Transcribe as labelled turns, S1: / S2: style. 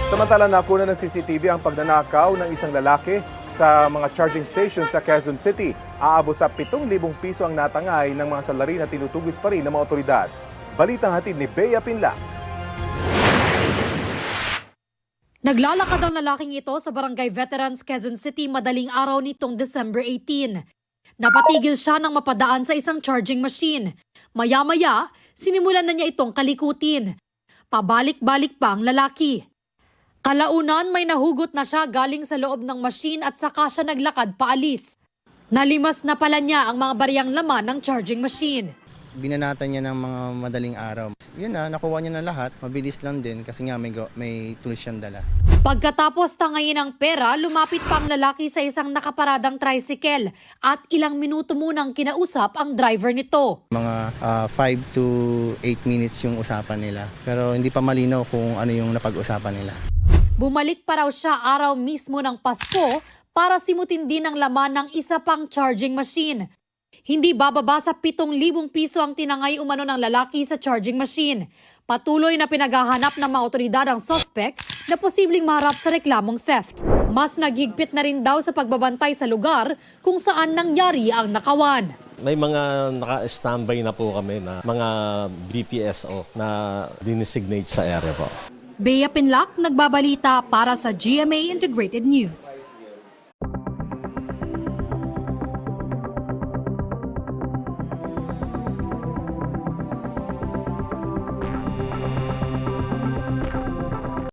S1: Samantala, nakuna ng CCTV ang pagnanakaw ng isang lalaki sa mga charging station sa Quezon City. Aabot sa 7,000 piso ang natangay ng mga salarin na tinutugis pa rin ng mga otoridad. Balitang hatid ni Bea Pinlac.
S2: Naglalakad ang lalaking ito sa Barangay Veterans, Quezon City madaling araw nitong December 18. Napatigil siya nang mapadaan sa isang charging machine. Maya-maya, sinimulan na niya itong kalikutin. Pabalik-balik pa ang lalaki. Kalaunan may nahugot na siya galing sa loob ng machine at saka siya naglakad paalis. Nalimas na pala niya ang mga bariyang laman ng charging machine.
S3: Binanatan niya ng mga madaling araw. Yun na, nakuha niya na lahat. Mabilis lang din kasi nga may tools siyang dala.
S2: Pagkatapos tangayin ang pera, lumapit pa ang lalaki sa isang nakaparadang tricycle at ilang minuto munang kinausap ang driver nito.
S3: Mga 5 to 8 minutes yung usapan nila. Pero hindi pa malinaw kung ano yung napag-usapan nila.
S2: Bumalik pa raw siya araw mismo ng Pasko para simutin din ang laman ng isa pang charging machine. Hindi bababa sa 7,000 piso ang tinangay umano ng lalaki sa charging machine. Patuloy na pinaghahanap ng mga otoridad ang suspect na posibleng maharap sa reklamong theft. Mas naghigpit na rin daw sa pagbabantay sa lugar kung saan nangyari ang nakawan.
S4: May mga naka-standby na po kami na mga BPSO na dinesignate sa area po.
S2: Bea Pinlac, nagbabalita para sa GMA Integrated News.